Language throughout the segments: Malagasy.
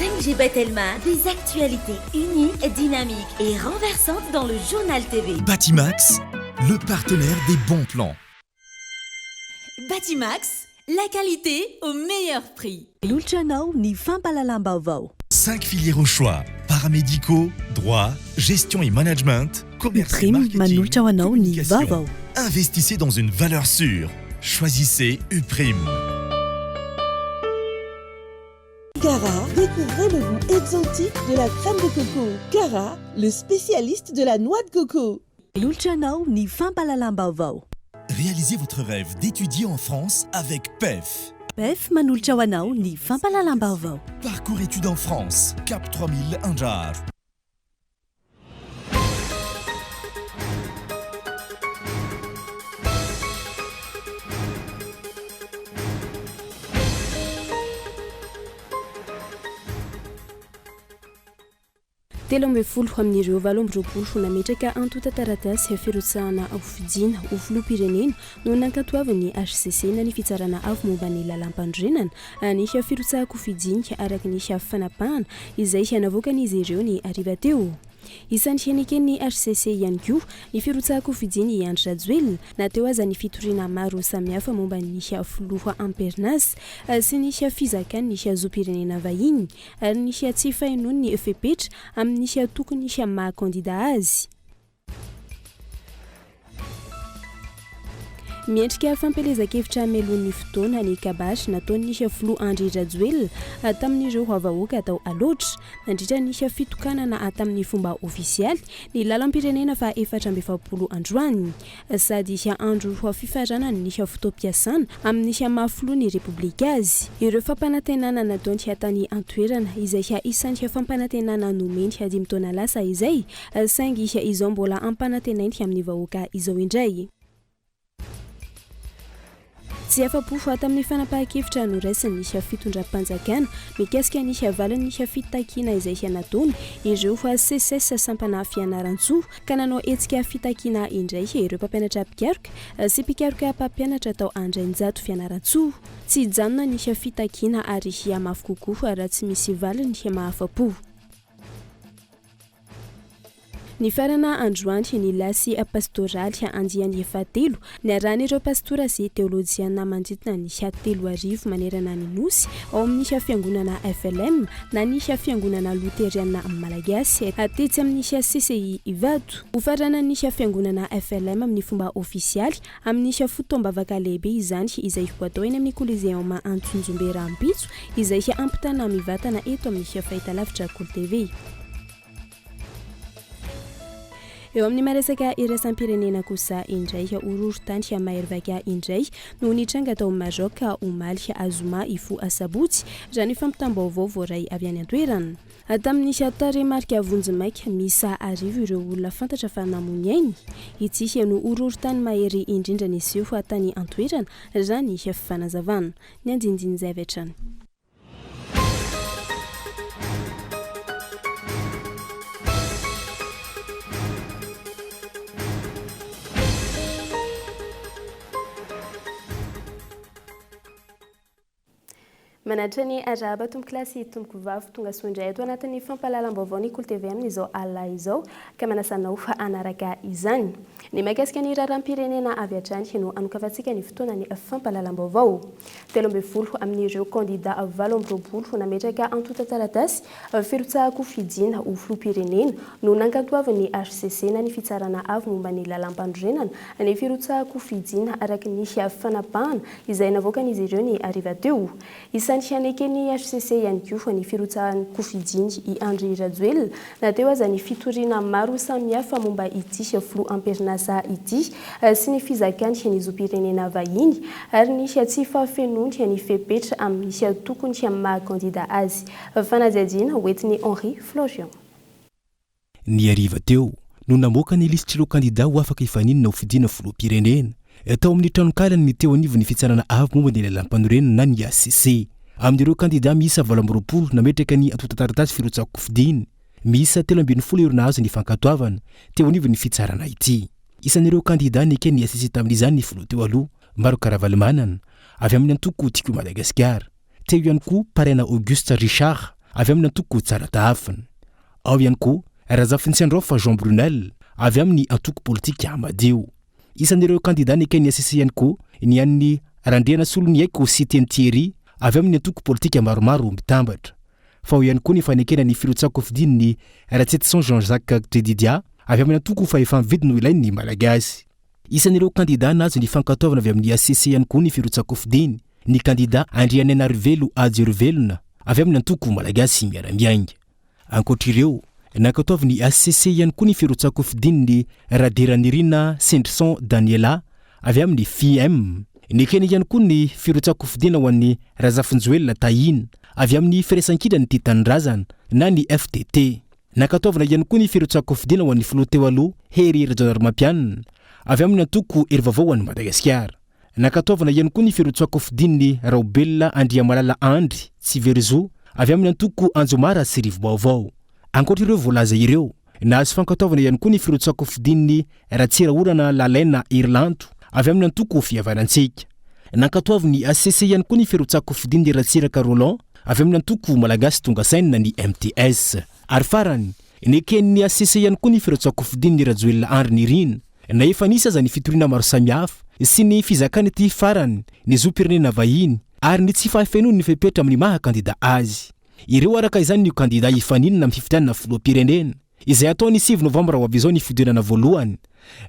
5G Batelma, des actualités uniques, dynamiques et renversantes dans le journal TV. Batimax, le partenaire des bons plans. Batimax, la qualité au meilleur prix. Lulchanao ni fampalalam-baovao. 5 filières au choix, paramédicaux, droit, gestion et management, commerce et Uprime marketing, manulchawanao ni communication. vavao. Investissez dans une valeur sûre. Choisissez Uprime. Cara, découvrez le goût exotique de la crème de coco. Cara, le spécialiste de la noix de coco. Lulchanao ni fampalalam-baovao. Réalisez votre rêve d'étudier en France avec PEF. Pef manulchawanao ni fampalalam-baovao. Parcours études en France, Cap 3000 Anjar. Telo amby folo amin'ireo valo amby roapolo nametraka antota taratasy firotsahana fidiana ho filoham-pirenena no nankatoavany HCC na ny fitsarana avy momba ny lalam-pandrenana ny firotsahako fidinika araka ny fanapahana izay navoakan'izy ireo ny ariva teo. Isan'ny henekeny HCC ihany koa ny firotsahako fidiany Andry Rajoelina nateo aza ny fitoriana maro samihafa momba ny filoha amperinasy sy ny fizakany ny zoam-pirenena vahiny ary ny tsy fahinony ny fepetra amin'ny tokony maha-kandida azy. Miendrika fampelezan-kevitra melon'ny fotoana ny kabasy nataony filoha Andry Rajoelina tamin'ireo vahoaka atao aloatra nandritra ny fitokanana tamin'ny fomba ofisialy ny lalam-pirenena fa 420 androany sady andro fifaranana ny fotoam-piasana amin'ny mahafiloha ny repoblika azy. Ireo fampanantenana nataony tany antoerana izay isan'ny fampanantenana nomeny 5 taona lasa izay saingy izao mbola ampanantenainy amin'ny vahoaka izao indray. Tsy afa-po tamin'ny fanapahan-kevitra noraisiny fitondram-panjakana mikasika ny valiny fitakiana izay nataony ireo CSS sampana fianaran-tsoa ka nanao hetsika fitakiana indray ireo mpampianatra mpikaroka sy mpikaroka mpampianatra atao andrainjato fianaran-tsoa. Tsy hijanona ny fitakiana ary mafy kokoa raha tsy misy valiny mahafa-po. Ny farana androany ny lasy pastoraly andiany 7 ny aran'ireo pastora sy teolojiana manodidina ny 3,000 manerana ny nosy ao amin'ny fiangonana FLM na ny fiangonana loteriana malagasy atetsy amin'ny CCI Ivato. Ho farana ny fiangonana FLM amin'ny fomba ofisialy amin'ny fotoam-bavaka lehibe izany izay atao eny amin'ny Coliseum Antsonjombe Rampitso izay ampitana mivatana eto amin'ny fahitalavitra Cool TV. Eo amin'ny maresaka iraisam-pirenena kosa indray horohorontany maherivaka indray no nitranga tao Maroc omaly Azoma Ifo Asabotsy raha ny fampitam-baovao voaray avy any an-toerana. Tamin'ny taremarika Vonjimaika misa arivo ireo olona fantatra fa namony ainy. Ity no horohorontany mahery indrindra ny seho tany an-toerana raha ny fanazavana. Ny andindiny izay avy hatrany. Manatrany araba tombo klasy tombo vavy tonga soindray ato anatin'ny fampahalalam-baovao ny Cool TV amin'izao alina izao ka manasanao fa anaraka izany. Ny mahakasika ny raharam-pirenena avy hatrany no anokavantsika ny fotoana ny fampahalalam-baovao. 12 amin'ireo kandida 20 nametraka antota taratasy firotsahako fidiana ho filoham-pirenena no nankatoavany HCC na ny fitsarana avy momba ny lalam-pandrenana ny firotsahako fidiana araka ny fanapahana izay navoakan'izy ireo ny ariva teo. Isan'ny hanekeny HCC ihany koa ny firotsahako fidiany i Andry Rajoelina nateo aza ny fitoriana maro samihafa momba ity filoha amperinasa ity sy ny fizakany ny zoam-pirenena vahiny ary ny tsy fahafenony ny fepetra amin'ny tokony maha-kandida azy. Fanaziadiana hoentiny Henri Florian. Ny ariva teo no namoaka ny listireo kandida ho afaka hifaninana ho fidiana filoham-pirenena tao amin'ny tranonkalany ny teo anivony fitsarana avy momba ny lalam-panorenana na ny HCC. Amin'ireo kandida miisa 20 nametraka ny antota taratasy firotsahako fidiana miisa 13 erinandro ny fankatoavana teo anivony fitsarana ity. Isan'ireo kandida nekeny HCC tamin'izany ny filoha teo aloha Maro Karavalimanana avy amin'ny antoko Tiko Madagasikara. Teo ihany koa parena Auguste Richard avy amin'ny antoko tsara tahafana. Ao ihany koa Razafintsiandrofa Jean Brunel avy amin'ny antoko politika Amadeo. Isan'ireo kandida ny Kenya CC ihany koa ny an'ny Randriana Soloniaiko Siteny Thierry avy amin'ny antoko politika maromaro mitambatra. Fa ao ihany koa ny fanekena ny Firotsakofidiny ny Ratsetson Jean-Jacques Dedidia avy amin'ny antoko fahefa-mividy no ilain'ny Malagasy. Isan'ireo kandida nazo ny fankatoavana avy amin'ny ACC ihany koa ny Firotsakofidiny ny kandida Andrianena Rivelo Adjervelona avy amin'ny antoko Malagasy miaramiainga. Ankoatr'ireo nankatoavany ACC ihany koa ny Firotsakofidiny ny Raderanirina Sendrson Daniela avy amin'ny FM. Ny Kenya ihany koa ny Firotsakofidina ho an'ny Razafinjoelona Tahin avy amin'ny Firesankidra ny Titanindrazana na ny FTT. Nankatoavana ihany koa ny Firotsakofidina ho an'ny Filoteo aloha Hery Rajaonarmapianina avy amin'ny antoko Erivavao ho an'ny Madagasikara. Nankatoavana ihany koa ny Firotsakofidiny ny Raobella Andriamalala Andry Tsiverzo avy amin'ny antoko Anjomara sy Rivobaovao. Ankoatr'ireo voalaza ireo nahazo fankatoavana ihany koa ny Firotsakofidiny ny Ratsiraorana Lalena Irlanto avy amin'ny antoko Fihavanantsika. Nankatoavany ACC ihany koa ny Firotsakofidiny ny Ratsiraka Roland avy amin'ny antoko Malagasy tonga saina ny MTS. Ary farany ny Kenya ACC ihany koa ny Firotsakofidiny ny Rajoelina Andry Nirina na efa nisy aza ny fitoriana maro samihafa sy ny fizakany ty farany ny zopirenena vahiny ary ny tsy fahafenoany ny fepetra amin'ny maha kandida azy. Ireo araka izany ny kandida ifaninina amin'ny fifidianana filoham-pirenena izay atao ny 9 Novambra ho avy izao ny fiodinana voalohany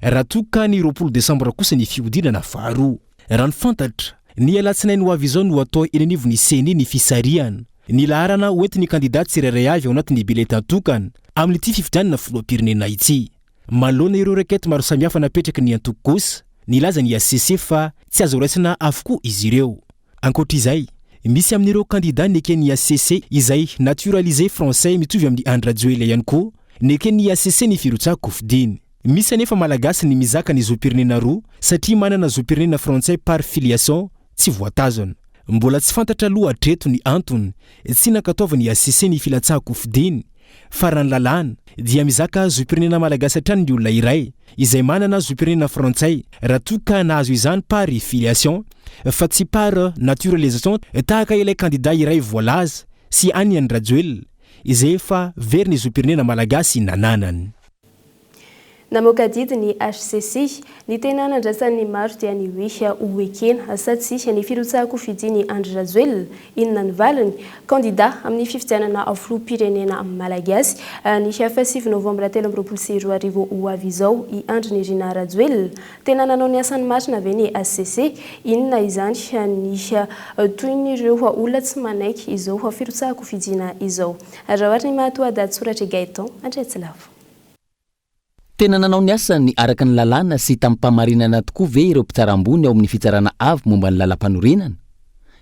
raha toka ny 20 Desambra kosa ny fiodinana faharoa. Raha ny fantatra ny alatsinainy ho avy izao no atao eny anivon'ny seni ny fisariana ny laharana hoentin'ny kandida tsirairay avy ao anatin'ny bileta tokana amin'ity fifidianana filoham-pirenena ity. Malona ireo rakety maro samihafa napetraky ny antoko kosa nilaza ny ACC fa tsy azo raisina avokoa izy ireo. Ankoatr'izay misy amin'ireo kandida ny Kenya ACC izay naturalisé français mitovy amin'ny Andry Rajoelina ihany koa ny Kenya ACC ny Firotsakofidiny. Misy anefa Malagasy ny mizaka ny zopirenena roa satria manana zopirenena français par filiation tsy voatazana. Mbola tsy fantatra aloha hatreto ny antony tsy nankataovany ACC ny Filatsakofidiny fa raha ny lalàna dia mizaka zopirenena Malagasy hatrany ny olona iray izay manana zopirenena français raha toka nahazo izany par filiation fa tsy par naturalisation tahaka ilay kandida iray voalaza sy any Andry Rajoelina izay efa very ny zopirenena Malagasy nananany. Namoaka didy ny HCC ny tena nandrasan'ny maro dia ny hoe ho ekena satsia ny Firotsakofidiny Andry Rajoelina inona ny valiny kandida amin'ny fifidianana filoham-pirenena Malagasy ny 7 Novambra 2024 ho avy izao i Andry Nirina Rajoelina tena nanao ny asany marina avy ny HCC inona izany ny toy n'ireo olona tsy manaiky izao Firotsakofidina izao. Raha ohatra ny mahatoa soratra Gaëtan Andretsilavo. Tena nanao ny asany araka ny lalàna sy tampamarinana tokoa ve ireo mpitsarambony ao amin'ny fitsarana avy momba ny lalam-panorenana.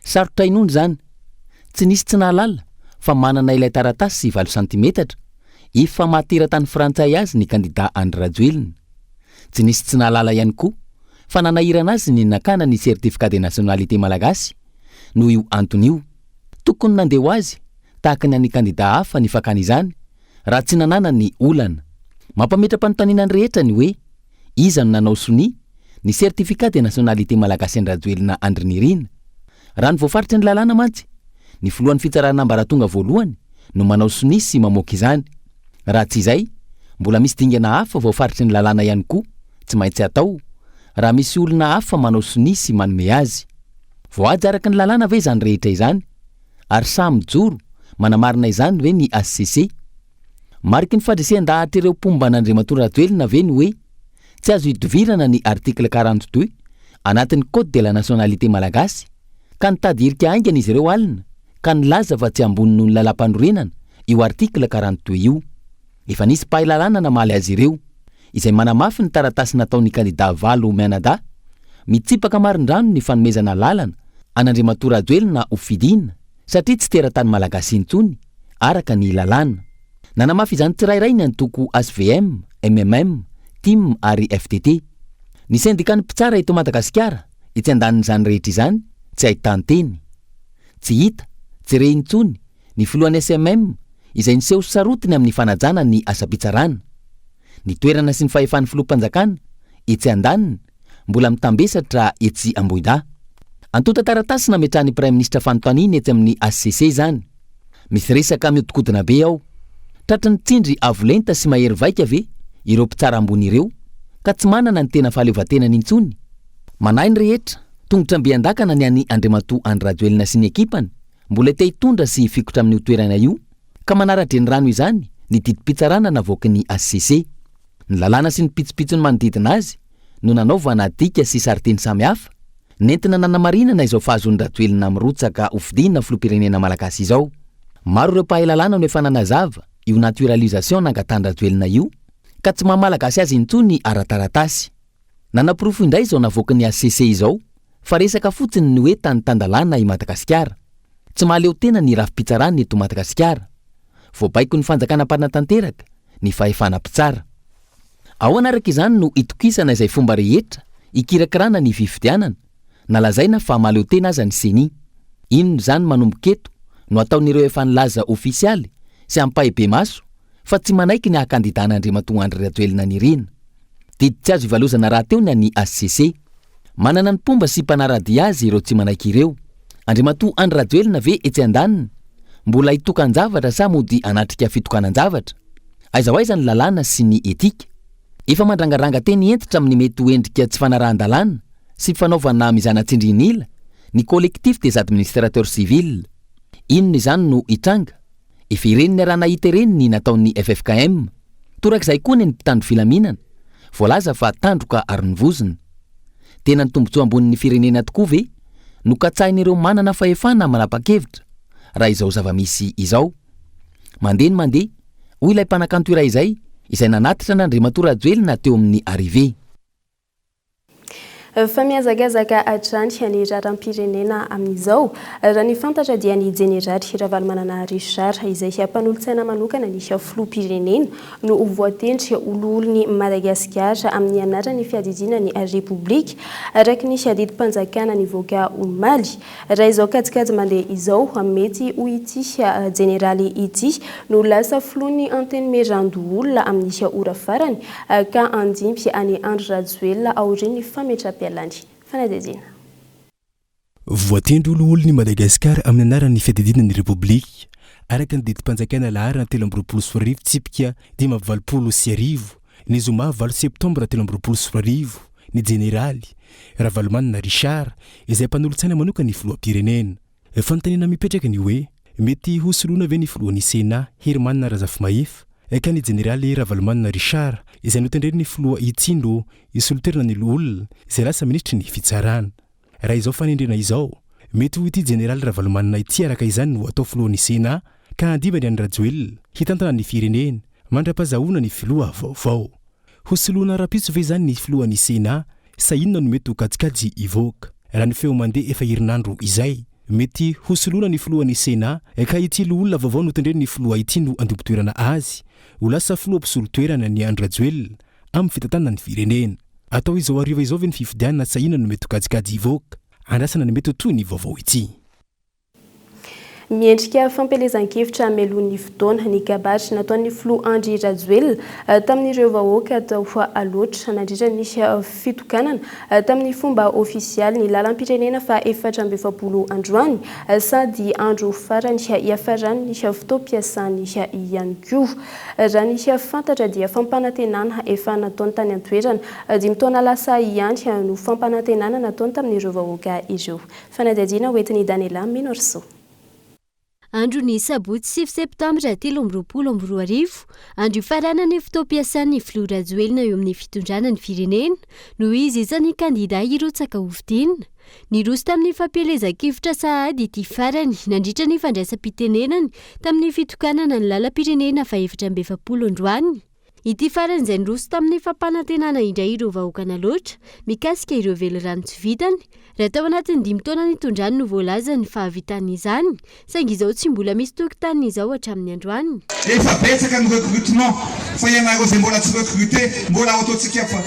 Sarotra inony zany, tsy nisy tsy nahalala fa manana ilay taratasy 7 cm efa materatany frantsay azy ny kandida Andry Rajoelina. Tsy nisy tsy nahalala ihany koa fa nanahirana azy ny nakana ny certificat de nationalité malagasy noho io antony io. Tokony nandeha ho azy tahaka ny kandida hafa ny fakana izany raha tsy nanana ny olana. Mampametra-panontaniana ny rehetra ny hoe iza no nanao soni ny certificat de nationalité malagasy Andry Rajoelina Andry Nirina. Raha ny voafaritra ny lalàna mantsy ny filohan'ny fitsarana ambaratonga voalohany no manao soni sy mamoaka izany. Raha tsy izay mbola misy dingana hafa voafaritra ny lalàna ihany koa tsy maintsy atao raha misy olona hafa manao soni sy manome azy. Voahaja araka ny lalàna ve izany rehetra izany ary samy joro manamarina izany hoe ny HCC. Mariky ny fandresehan-dahatra ireo pomban'Andriamatoa Rajoelina ve ny hoe tsy azo hidovirana ny article 42 anatin'ny code de la nationalité malagasy ka nitady hirika aingana izy ireo alina ka nilaza fa tsy ambony noho ny lalam-panorenana io article 42 io. Efa nisy pahilalàna namaly azy ireo izay manamafy ny taratasy nataon'ny kandida Valo Mianada mitsipaka marindrano ny fanomezana lalana an'Andriamatoa Rajoelina ho fidina satria tsy teratany malagasy intsony araka ny lalàna. Nanamafy izany tsirairay ny antoko SVM, MMM, TIM ary FTT. Ny syndicat-ny mpitsara eto Madagasikara etsy andanin'izany rehetra izany tsy ahitanteny. Tsy hita, tsy re intsony ny filohan'ny SMM izay niseho sarotiny amin'ny fanajana ny asa-pitsarana. Ny toerana sy ny fahefan'ny filoham-panjakana etsy andaniny mbola mitambesatra etsy Ambohida. Antota taratasy nametrahan'ny Prime Ministra fanontaniana etsy amin'ny HCC izany. misy resaka miodikodina be ao. Tratra ny tsindry avolenta sy mahery vaika ve ireo mpitsara ambony ireo ka tsy manana ny tena fahaleovantenany intsony. Manahy ny rehetra tongotra mbeandakana ny any Andriamatoa Andry Rajoelina sy ny ekipany mbola te hitondra sy fikotra amin'ny toerana io ka manaratra ny rano izany ny didim-pitsarana navoaky ny ACC. Ny lalàna sy ny pitsopitsony manodidina azy no nanaovana dika sy sariteny samihafa nentina nanamarinana izao fahazon'ny Rajoelina mirotsaka hofidiana filoham-pirenena malagasy izao. Maro ireo mpahay lalàna no efa nanazava io naturalisation nangatany Rajoelina io ka tsy mahamalagasy azy intsony ara-taratasy. Nanapirofo indray izao navoaky ny ACC izao fa resaka fotsiny ny hoe tany tandalàna i Madagasikara. Tsy mahaleo tena ny rafi-pitsarana eto Madagasikara. Voabaiko ny fanjakanam-panatanteraka ny fahefana mpitsara. Ao anaraka izany no itokisana izay fomba rehetra ikirakirana ny fifidianana nalazaina fa mahaleo tena aza ny CENI. Inona izany manomboka eto no ataon'ireo efa nilaza ofisialy sy ampahibe maso fa tsy manaiky ny hakandidana Andriamatoa Andry Rajoelina nirina. Didy tsy azo ivalozana raha teo ny any ACC. Manana ny pomba sy mpanaradia azy ireo tsy manaiky ireo. Andriamatoa Andry Rajoelina ve etsy andaniny mbola hitokan-javatra sa mody anatrika fitokanan-javatra? Aiza ho aiza ny lalàna sy ny etika. Efa mandrangaranga teny entitra amin'ny mety ho endrika tsy fanarahan-dalàna sy fanaovana mizana-tsindrinila ny collectif des administrateurs civils. Inona izany no hitranga? Efa ireny ny raha nahita ireny ny nataon'ny FFKM. Torak'izay koa ny mpitandro filaminana voalaza fa tandroka aronivozina. Tena ny tombotsoa ambonin'ny firenena tokoa ve no katsahin'ireo manana fahefana manapa-kevitra raha izao zava-misy izao. Mandeha hoy ilay mpanakanto iray izay nanatitra n'Andriamatoa Rajoelina teo amin'ny arrivé. Fa miazakazaka hatrany ny raram-pirenena amin'izao raha ny fantatra dia ny Jeneraly Ravalomanana Richard izay mpanolo-tsaina manokana ny filoham-pirenena no voatendry ololon'ny Madagasikara amin'ny anaran'ny fiadidiana ny Repoblika araka ny adidim-panjakana nivoaka omaly. Raha izao kajikajy mandeha izao mety ho ity Jeneraly ity no lasa filohan'ny anteny merandoolona amin'ny ora farany ka andimpy any Andry Rajoelina aorian'ny fametra voatendry ololon'ny Madagasikara amin'ny anaran'ny fiadidiana ny Repoblika araka ny didim-panjakana laharana 3 tsipika 20 ny zoma 20 septambra 20 ny Jeneraly Ravalomanana Richard izay mpanolo-tsaina manokana ny filoham-pirenena. Fanontaniana mipetraka ny hoe mety hosoloana ve ny filohan'ny Sena Hermanina Razafimahefa ka ny Jeneraly Ravalomanana Richard izay notendreny ny filoha itsindro isoloterana ny olona izay lasa ministry ny fitsarana. Raha izao fanendrena izao mety ho ity Jeneraly Ravalomanana ity araka izany no atao filohan'ny Sena ka handivany any Rajoelina hitantana ny firenena mandra-pahazahoana ny filoha vaovao. Hosoloana rapitso ve izany ny filohan'ny Sena sa inona no mety ho kajikajy ivoaka? Raha ny feo mandeha efa herinandro izay mety hosoloana ny filohan'ny Sena ka ity olona vaovao notendreny ny filoha ity no andombotoerana azy ho lasa filoha-mpisolo-toerana ny Andry Rajoelina amin'ny fitantanana ny firenena. Atao izao ariva izao ve ny fifidianana sa inona no mety ho kajikajy ivoaka? Andrasana ny mety ho toy ny vaovao ity. Miendrika fampelezan-kevitra melon'ny fotoana ny kabary nataon'ny filoha Andry Rajoelina tamin'ireo vahoaka atao aloatra nandritra ny fitokanana tamin'ny fomba ofisialy ny lalam-pirenena fa 420 androany sady andro farany iafarany ny fotoam-piasany ihany koa. Raha ny fantatra dia fampanantenana efa nataony tany an-toerana 5 taona lasa ihany no fampanantenana nataony tamin'ireo vahoaka ireo. Fanadadiana hoentin'ny Daniela Minorso. Andro ny sabotsy 9 septambra 2022 andro ifaranany fotoam-piasan'ny filoha Rajoelina eo amin'ny fitondrana ny firenena no izy isany kandida hirotsaka hovidiana. Niroso tamin'ny fampelezan-kevitra sahady ity farany nandritra ny fandraisam-pitenenany tamin'ny fitokanana ny lalam-pirenena fa 420 androany. Ity farany izay niroso tamin'ny fampanantenana indray ireo vahoaka naloatra mikasika ireo velorano tsy vitany. Raha tao anatin'ny 5 taona nitondrany no voalaza ny fahavitany izany saingy izao tsy mbola misy tokotany izao hatramin'ny androany. Efa betsaka ny recrutement fa ianareo izay mbola tsy recruté mbola ataontsika fa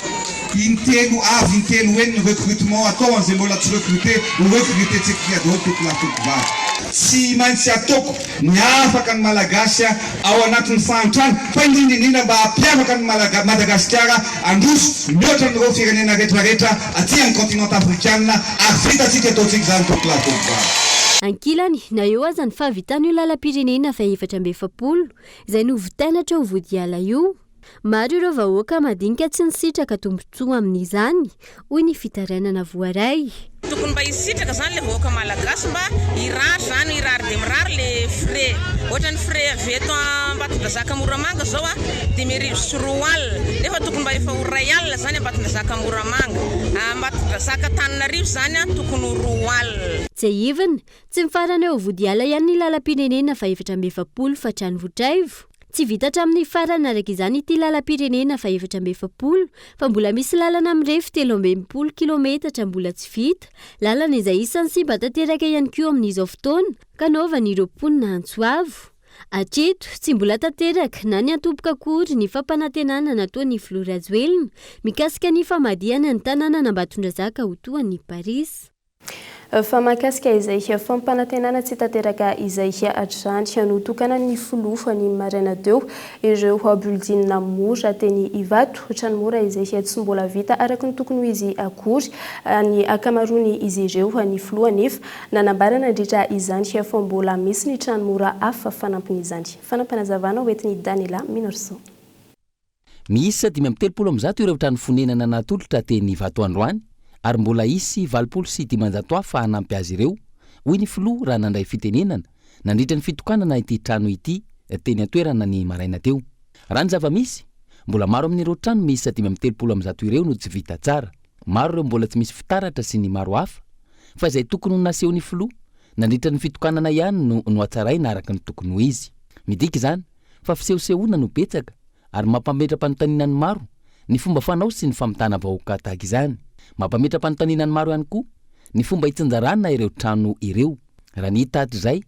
intelo avy intelo hoe ny recrutement atao an'izay mbola tsy recruté ho recruté tsika daholo tokolatokobary. Tsy maintsy ataoko miafaka ny malagasy ao anatin'ny fahantrano fa indrindrindrindra mba hampiavaka ny Madagasikara androso mihoatra n'ireo firenena rehetrarehetra aty amin'ny continent africaine ary vitatsika ataontsika izany tokolatokobary. ankilany na eo aza ny fahavitana io lalam-pirenena fa 700 izay novotainatra ho vodiala io. Maro ireo vahoaka madinika tsy nisitraka tombontsoa amin'izany hoy ny fitarainana voaray. Tokony mba hisitraka zany le vahoaka malagasy mba irary zany irary de mirary le frais ohatra ny frais avy eto Ambatondrazaka Moramanga zao de merivo sy 3 alina nefa tokony mba efa 2 alina zany Ambatondrazaka Moramanga, Ambatondrazaka Antananarivo zany tokony 2 alina. Tsy even tsy mifarana eo vodiala ihany ny lalam-pirenena fa 720 fa trano Votraivo. Tsy vitatra amin'ny farana araka izany ity lalam-pirenena fa 720 fa mbola misy lalana mirefy 13 kilometatra mbola tsy vita. Lalana izay isan'ny simba tanteraka ihany koa amin'izao fotoana kanaovan'ireo mponina Antsoavo. Hatreto tsy mbola tanteraka na ny antoboka akory ny fampanantenana nataon'ny Filoha Rajoelina mikasika ny famadihana ny tanàna Ambatondrazaka ho toan'ny Paris. Fa mahakasika izay fampanantenana tsy tanteraka izay hatrany notokana ny filoha ny maraina teo ireo building mora teny Ivato trano mora izay tsy mbola vita araka ny tokony izy akory ny akamaroany izy ireo ny filoha nefa nanambarana ndritra izany fa mbola misy ny trano mora hafa fanampiny izany. Fanampanazavana hoentin'ny Daniela Minorso. Misy 530 ireo trano fonenana natolotra teny Ivato androany ary mbola isy 700 hafa hanampy azy ireo hoy ny filoha raha nandray fitenenana nandritra ny fitokanana ity trano ity teny atoerana ny maraina teo. Raha ny zava-misy mbola maro amin'ireo trano misy 530 ireo no tsy vita tsara, maro ireo mbola tsy misy fitaratra sy ny maro hafa fa izay tokony ho naseho ny filoha nandritra ny fitokanana ihany no hatsaraina araka ny tokony ho izy. Midika izany fa fisehosehoana no betsaka ary mampametra-panontaniana ny maro ny fomba fanao sy ny famitana vahoaka tahaka izany. Mampametra-panontaniana ny maro ihany koa ny fomba hitsinjarana ireo trano ireo. Raha ny hita hatr'izay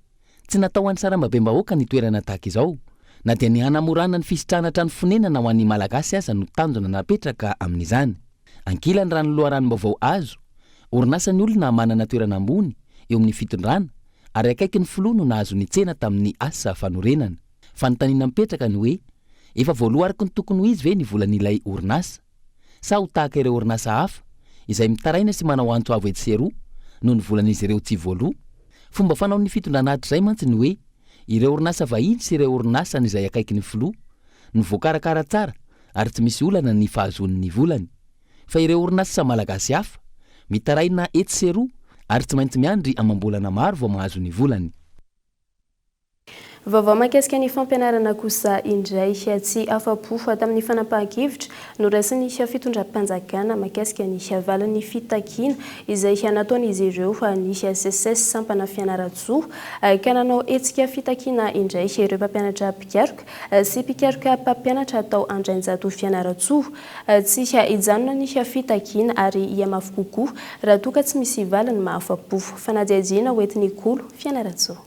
tsy natao any sarambabem-bahoaka ny toerana tahaka izao na dia ny hanamorana ny fisitrahana trano fonenana ho an'ny malagasy aza no tanjona napetraka amin'izany. Ankilany raha ny loharanom-baovao azo orinasa ny olona manana toerana ambony eo amin'ny fitondrana ary akaiky ny filoha no nahazo ny tsena tamin'ny asa fanorenana. Fanontaniana mipetraka ny hoe efa voaloha araka ny tokony ho izy ve ny volan'ilay orinasa sa ho tahaka ireo orinasa hafa izay mitaraina sy manao antso avo etsy seroa no ny volan'izy ireo tsy voaloha. Fomba fanao ny fitondrana hatr'izay mantsy ny hoe ireo orinasa vahiny sy ireo orinasa izay akaiky ny filoha ny voakarakara tsara ary tsy misy olana ny fahazoan'ny volany, fa ireo orinasa malagasy hafa mitaraina etsy seroa ary tsy maintsy miandry amam-bolana maro vao mahazo ny volany. Vaovao mahakasika ny fampianarana kosa indray tsy afa-po tamin'ny fanapahan-kevitra no raisiny fitondram-panjakana mahakasika ny valan'ny fitakiana izay nataon'izy ireo ny SSS sampana fianaratsoa ka nanao hetsika fitakiana indray ireo mpampianatra mpikaroka sy mpikaroka mpampianatra atao andrainjato fianaratsoa tsy hijanona ny fitakiana ary iamafy kokoa raha toa ka tsy misy valany mahafa-po. Fanadihadiana hoentin'ny kolo fianaratsoa.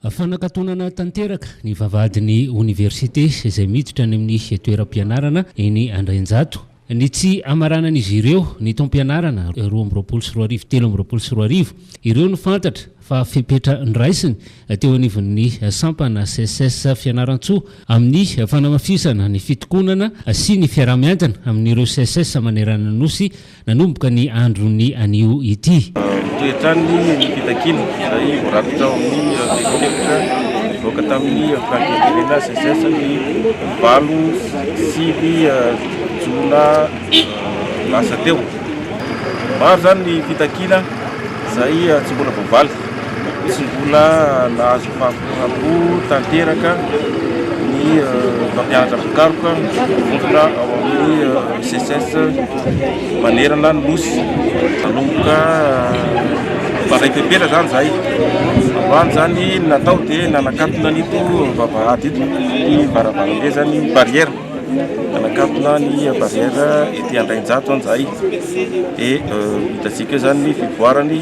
Fanakatonana tanteraka ny vavahadin'ny université izay miditra any amin'ny toeram-pianarana eny Andrainjato. Ny tsy amaranan'izy ireo ny tom-pianarana 224 324 ireo no fantatra fa fipetra ndraisiny teo anivon'ny sampana SSS fianaran-tsoa amin'ny fanamafisana ny fitokonana sy ny fiaramiadana amin'ireo SSS manerana nosy nanomboka ny androny anio ity. Toetrany fitakina izay vorakitra amin'ny teknika voaka tamin'ny frankevenena SSS ny 8 jona lasa teo. Maro zany ny fitakina izay tsy mbola voavaly, tsy mbola nahazo fahapo tanteraka ny mpampianatra mpikaroka vondrona ao amin'ny SSS manerana nosy manomboka mandray pepera zany zay. Androany zany natao dia nanakatona nito vavahady ito ny varavarambe zany barrière, nanakatona ny barrière ety Andrainjato an'izay dia hitatsika zany ny fivoarany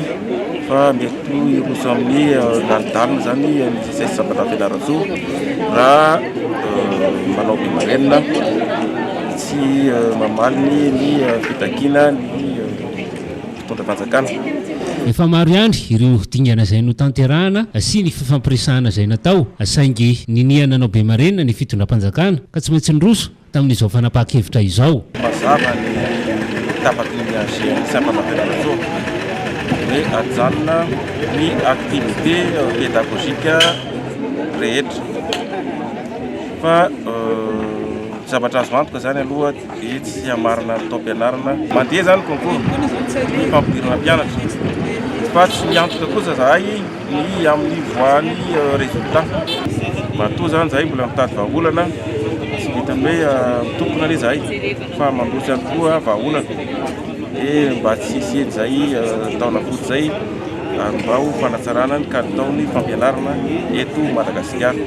fa mety iroso amin'ny lanidalina zany ny SSS sampana fianaratsoa raha manao bemarenina tsy mamaly ny fitakina ny fitondram-panjakana. Efa maro ihany ireo dingana izay no tanterahana sy ny fifampiresahana izay natao saingy niniana nanao bemarenina ny fitondram-panjakana ka tsy maintsy nroso tamin'izao fanapahan-kevitra izao. Mazava ny tapaky ny sampana fianaratsoa hoe ajanona ny activité pédagogique rehetra fa zavatra azo antoka zany aloha dia tsy hamarina ny taom-pianarana mandeha zany concours ny fampidirana mpianatra fa tsy miantoka kosa zahay ny amin'ny voany résultat matoa zany zahay mbola mitady vahaolana tsy vitany hoe mitompona le zahay fa mandrotsy any koa vahaolana mba tsy sedy zay taona foty zay mba ho fanatsarana ny kalitaony fampianarana eto Madagasikara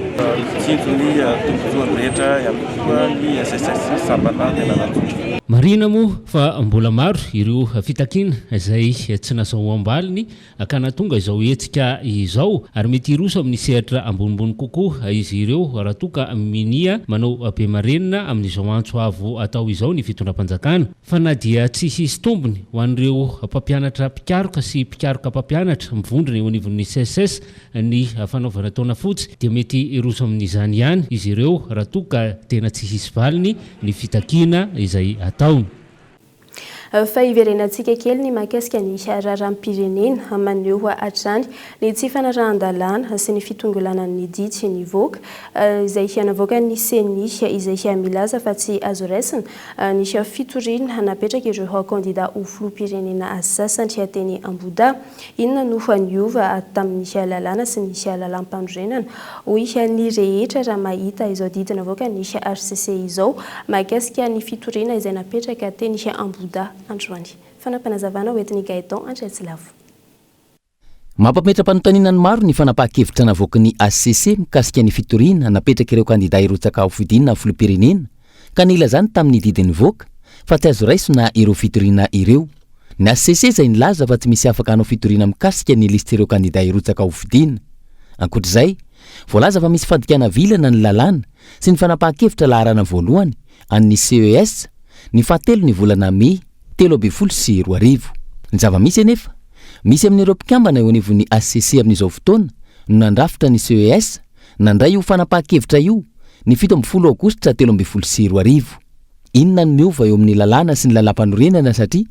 tsinjony tombontsoany rehetra ihany koa ny SSS sambana fianarana marina moa fa mbola maro ireo fitakina izay tsy nasao ambaliny ka natonga izao hetsika izao ary mety iroso amin'ny sehatra ambonimbony kokoa izy ireo raha toa ka minia manao be-marenina amin'izao antso avo atao izao ny fitondram-panjakana fa na dia tsy hisy tombony ho an'ireo mpampianatra mpikaroka sy mpikaroka mpampianatra mivondrona eo anivon'ny SSS ny fanaovana taona fotsy dia mety iroso amin'izany ihany izy ireo raha toa ka tena tsy hisy valiny ny fitakina izay ataony. Fa iverenantsika kely ny mahakasika ny raharam-pirenena maneho hatrany ny tsy fanarahan-dalàna sy ny fitongolanana ny didy sy ny voaka izay hanavoaka ny seny izay milaza fa tsy azo raisina ny fitoriana napetraka ireo kandida ho filoham-pirenena sasany teny Amboda inona no niova tamin'ny lalàna sy ny lalalam-pandrorenana hoy ny rehetra raha mahita izao didy navoaka ny RCC izao mahakasika ny fitoriana izay napetraka teny Amboda androany fanampanazavana hoentin'ny Gaëtan Andretsilavo. Mampametra-panontaniana ny maro ny fanapahan-kevitra navoaka ny ACC mikasika ny fitoriana napetraka ireo kandida irotsaka ho fidinina filoham-pirenena ka nilazany tamin'ny didiny voaka fa tsy azo raisina ireo fitoriana ireo. Ny ACC izay nilaza fa tsy misy afaka hanao fitoriana mikasika ny listy ireo kandida irotsaka ho fidinina. Ankoatr'izay, voalaza fa misy fandikana vilana ny lalàna sy ny fanapahan-kevitra laharana voalohany an'ny CES ny fahatelo ny volana May 2024. Ny zava-misy anefa misy amin'ireo mpikambana eo anivon'ny ACC amin'izao fotoana no nandrafitra ny CES nandray io fanapahan-kevitra io ny 17 Aogositra 2024. Inona ny miova eo amin'ny lalàna sy ny lalam-panorenana satria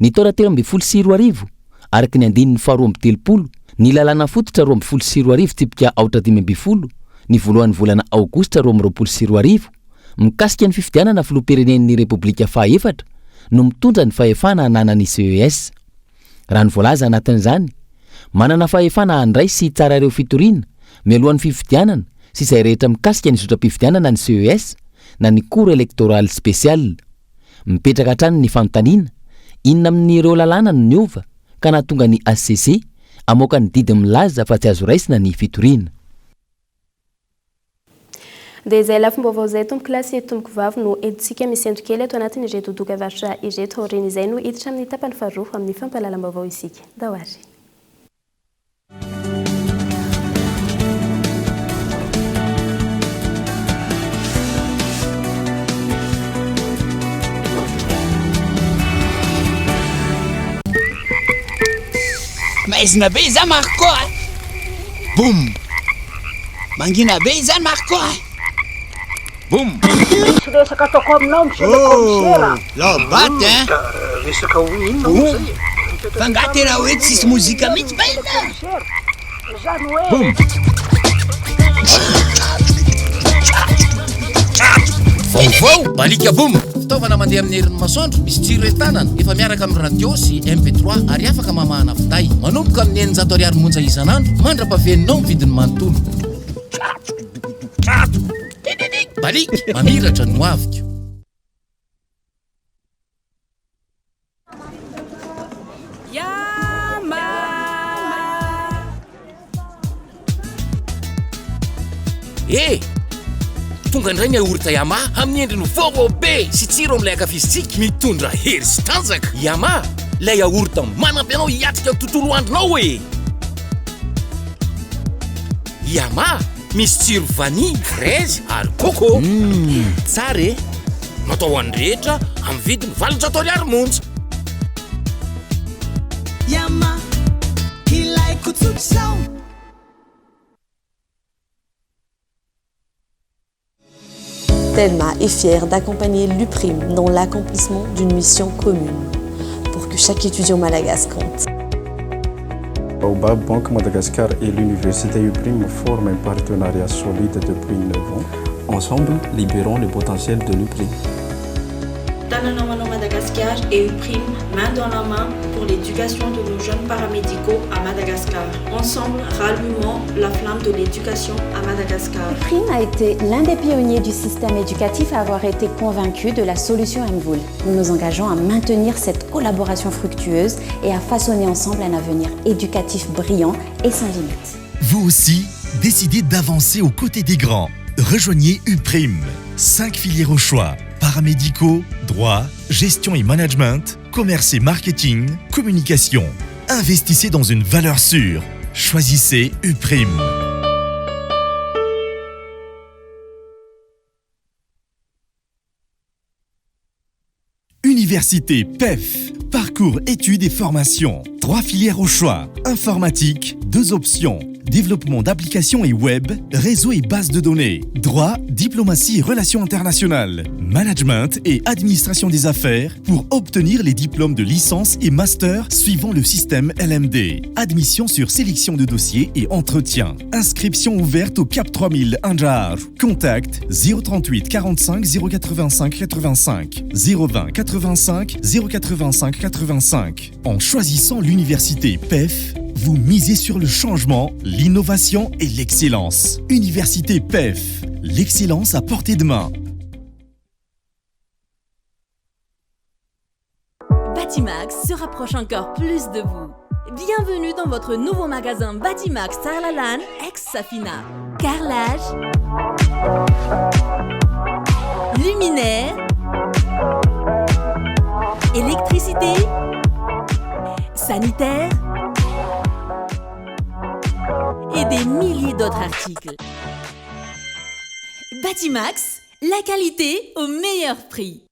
ny taona 2024 araka ny andinin'ny 12 ny lalàna fototra 2024 tsipika 312 ny voalohan'ny volana Aogositra 2024 mikasika ny fifidianana filoham-pirenen'ny Repoblika fahaefatra no mitondra ny fahefana hananany CES. Raha ny voalaza anatin'izany, manana fahefana handray sy tsara ireo fitoriana mialohan'ny fifidianana sy izay rehetra mikasika ny zotram-pifidianana ny CES na ny cour électorale spéciale. Mipetraka hatrany ny fanontaniana inona amin'ireo lalàna no niova ka nahatonga ny ACC amoaka ny didy milaza fa tsy azo raisina ny fitoriana. Dia izay lafim-baovao izay tompoko lasy tompoko vavy no editsika misentro kely ato anatin'ny ireto doka-varotra ireto aoriana izay no hiditra amin'ny tapany faharoa amin'ny fampahalalam-baovao isika. Dahoary. Maizina be izany Marco boum mangina be izany Marco boum resaka ataoko aminao monsieur le commissaire lobaty hein resaka inona moa zay fa nga tena hoe tsisy mozika mihitsy ba ina zany hoe boum vaovao balika boum fitaovana mandeha amin'ny herin'ny masoandro misy tsiro entanana efa miaraka amin'ny radio sy MP3 ary afaka mamahana finday manomboka amin'ny 900 ariary monja isan'andro mandra-pahaveninao ny vidiny manontolo balika mamiratra no avika. Tonga indray ny aorita Yamaha amin'ny endriny vaovao be sy tsiro amin'ilay akafizitsika mitondra hery sy tanjaka. Yamaha, ilay aorita manampy anao hiatrika ny tontolo andronao e. Yamaha, misy tsiro vanille, fraise ary coco. Tsara e. Natao ho an'ny rehetra amin'ny vidiny 700 ariary monja. Yamaha, ilaiko tsotr'izao. Telma est fière d'accompagner l'UPRIM dans l'accomplissement d'une mission commune pour que chaque étudiant malagasy compte. Baobab Banque Madagascar et l'Université UPRIM forment un partenariat solide depuis 9 ans. Ensemble, libérons le potentiel de l'UPRIM. Tananamano Madagascar et UPRIM, main dans la main pour l'éducation de nos jeunes paramédicaux à Madagascar. Ensemble, rallumons la flamme de l'éducation à Madagascar. UPRIM a été l'un des pionniers du système éducatif à avoir été convaincu de la solution MVOUL. Nous nous engageons à maintenir cette collaboration fructueuse et à façonner ensemble un avenir éducatif brillant et sans limite. Vous aussi, décidez d'avancer aux côtés des grands. Rejoignez UPRIM. 5 filières au choix. Paramédicaux, droit, gestion et management, commerce et marketing, communication. Investissez dans une valeur sûre. Choisissez UPRIM. Université PEF. Parcours études et formations. 3 filières au choix. Informatique, 2 options. Développement d'applications et web, réseau et base de données, droit, diplomatie et relations internationales, management et administration des affaires pour obtenir les diplômes de licence et master suivant le système LMD. Admission sur sélection de dossiers et entretien. Inscription ouverte au Cap 3000 Anjar. Contact 038 45 085 85 020 85 085 85. En choisissant l'université PEF, vous misez sur le changement, l'innovation et l'excellence. Université PEF, l'excellence à portée de main. Batimax se rapproche encore plus de vous. Bienvenue dans votre nouveau magasin Batimax Tarlalan ex-Safina. Carrelage, luminaire, électricité, sanitaire et des milliers d'autres articles. Batimax, la qualité au meilleur prix.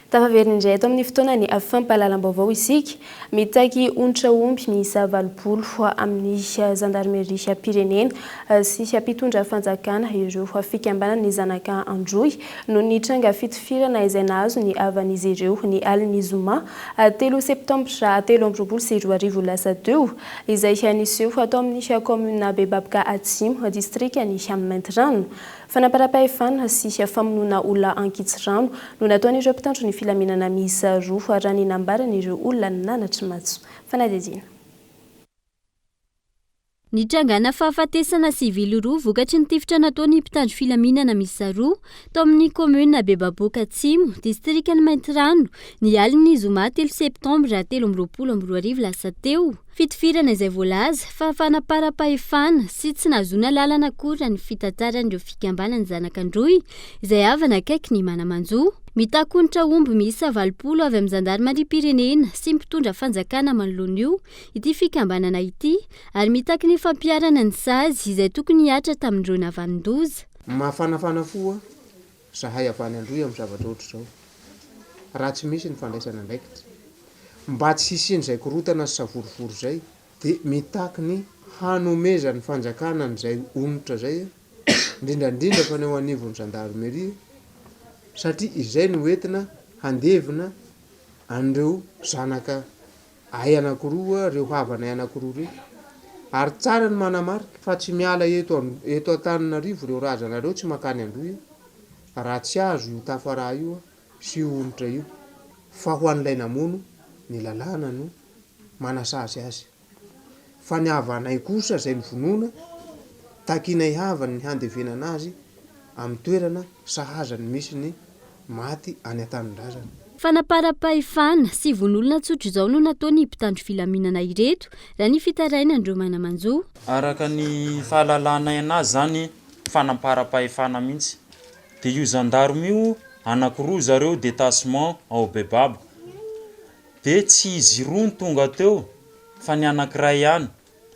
Tafaverindray eto amin'ny fotoanany fampahalalam-baovao isika mitaky onitra omby miisa 80 amin'ny zandarmeria pirenena sy mpitondra fanjakana ireo fikambanana ny zanaka Androy no ny tranga fitifirana izay nahazo ny avan'izy ireo ny aliny Zoma 3 septambra 2022 lasa teo izay aniseho atao amin'ny commune Bebabka Atsimo distrikany Maintirano. Fanaparam-pahefana sy famonoana olona ankitsirano no nataon'ireo mpitandro ny filaminana miisa 2 raha ny nambaran'ireo olona nanatry matso. Fanadidina. Ny trangana fahafatesana sivily roa vokatry ny tifitra nataon'ny mpitandro filaminana miisa 2 tao amin'ny commune Bebabka Atsimo distrikany Maintirano ny aliny Zoma 3 septambra 2022 lasa teo. Fitifirana izay voalaza fa fanaparam-pahefana sy tsy nahazoana lalana akory ny fitantaran'ireo fikambanana zanak'Androy izay avy nakaiky ny Manamanjo. Mitakonitra omby miisa 20 avy amin'ny zandarmeria pirenena sy mpitondra fanjakana manoloana io ity fikambanana ity ary mitaky ny fampiarana ny sazy izay tokony hiatra tamindreo navanin-doza. Mafanafana foa zahay avany Androy amin'ny zavatra ohatr' zao. Raha tsy misy ny fandraisana ndraikitra mba tsy hisian'izay korotana sy savorivory zay dia mitaky ny hanomeza ny fanjakana n'izay onitra zay indrindrandrindra fa ny eo anivon'ny zandarmeria satria izay no entina handevina an'ireo zanaka ay anankiroa reo havana anankiroa reo ary tsara ny manamarika fa tsy miala eto Antananarivo reo razanareo tsy makany Androy raha tsy azo io tafaraha io sy onitra io fa ho an'ilay namono ny lalàna no manasazy azy fa ny havanay kosa izay nyvonoana takinay havany ny handevenana azy amin'ny toerana sahazany misy ny maty any an-tanindrazana. Fanaparam-pahefana sy vonolona tsotra izao no nataon'ny mpitandro filaminana ireto raha ny fitarainandreo Manamanjo. Araka ny fahalalana anazy zany fanaparam-pahefana mihitsy dia io zandarme io anankiroa zareo détachement ao Bebaba dia tsy izy roa ny tonga teo fa ny anankiray ihany